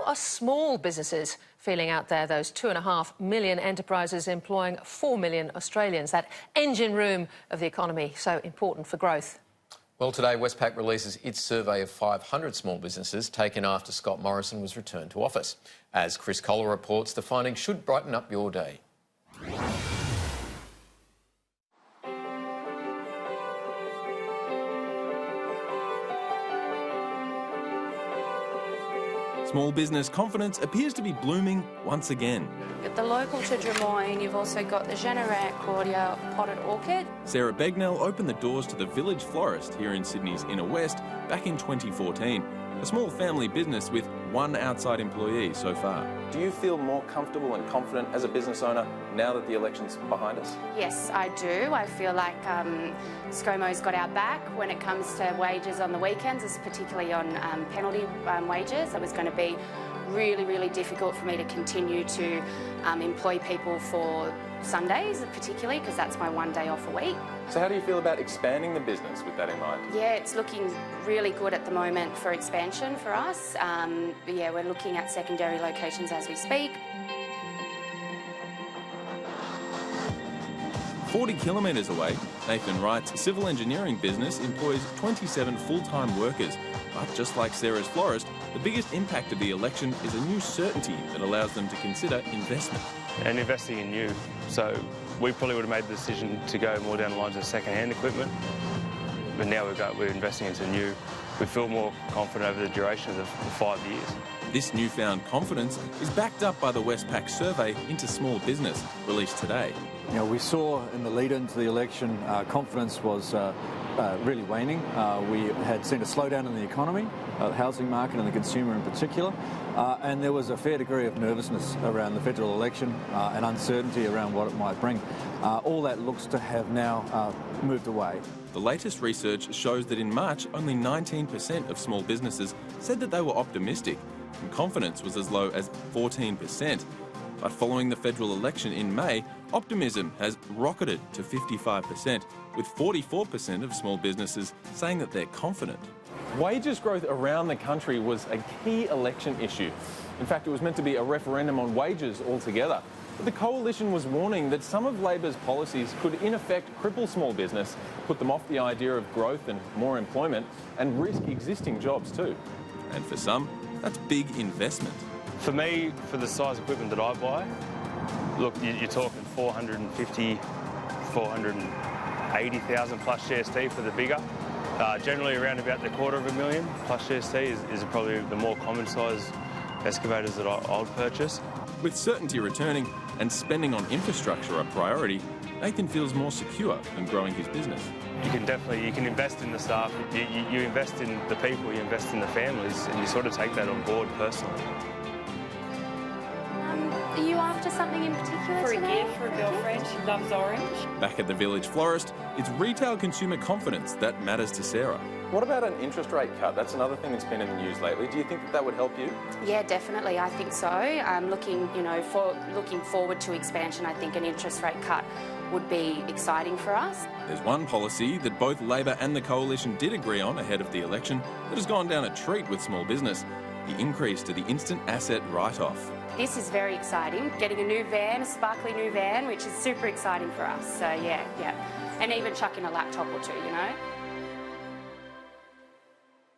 are small businesses feeling out there, those 2.5 million enterprises employing 4 million Australians, that engine room of the economy, so important for growth? Well, today Westpac releases its survey of 500 small businesses taken after Scott Morrison was returned to office. As Chris Collar reports, the findings should brighten up your day. Small business confidence appears to be blooming once again. At the local to Drummoyne, you've also got the Generac Cordia Potted Orchid. Sarah Begnell opened the doors to the Village Florist here in Sydney's Inner West back in 2014. A small family business with one outside employee so far. Do you feel more comfortable and confident as a business owner now that the election's behind us? Yes, I do. I feel like ScoMo's got our back when it comes to wages on the weekends, particularly on penalty wages. It was going to be really, really difficult for me to continue to employ people for Sundays, particularly, because that's my one day off a week. So how do you feel about expanding the business with that in mind? Yeah, it's looking really good at the moment for expansion for us. Yeah, we're looking at secondary locations as we speak. 40 kilometres away, Nathan Wright's civil engineering business employs 27 full-time workers. But just like Sarah's florist, the biggest impact of the election is a new certainty that allows them to consider investment. And investing in new. So we probably would have made the decision to go more down the lines of second-hand equipment. But now we're investing into new. We feel more confident over the duration of the 5 years. This newfound confidence is backed up by the Westpac survey into small business, released today. You know, we saw in the lead into the election, confidence was really waning. We had seen a slowdown in the economy, the housing market and the consumer in particular, and there was a fair degree of nervousness around the federal election and uncertainty around what it might bring. All that looks to have now moved away. The latest research shows that in March, only 19% of small businesses said that they were optimistic, and confidence was as low as 14%. But following the federal election in May, optimism has rocketed to 55%, with 44% of small businesses saying that they're confident. Wages growth around the country was a key election issue. In fact, it was meant to be a referendum on wages altogether. But the coalition was warning that some of Labor's policies could in effect cripple small business, put them off the idea of growth and more employment, and risk existing jobs too. And for some, that's big investment. For me, for the size equipment that I buy, look, you're talking 450, 480,000 plus GST for the bigger. Generally around about the $250,000 plus GST is probably the more common size excavators that I'll purchase. With certainty returning and spending on infrastructure a priority, Nathan feels more secure in growing his business. You can invest in the staff, you invest in the people, you invest in the families, and you sort of take that on board personally. Are you after something in particular For a today? gift for a girlfriend, she loves orange. Back at the Village Florist, it's retail consumer confidence that matters to Sarah. What about an interest rate cut? That's another thing that's been in the news lately. Do you think that would help you? Yeah, definitely. I think so. Looking forward to expansion, I think an interest rate cut would be exciting for us. There's one policy that both Labor and the Coalition did agree on ahead of the election that has gone down a treat with small business: the increase to the instant asset write-off. This is very exciting. Getting a new van, a sparkly new van, which is super exciting for us. So yeah. And even chuck in a laptop or two, you know.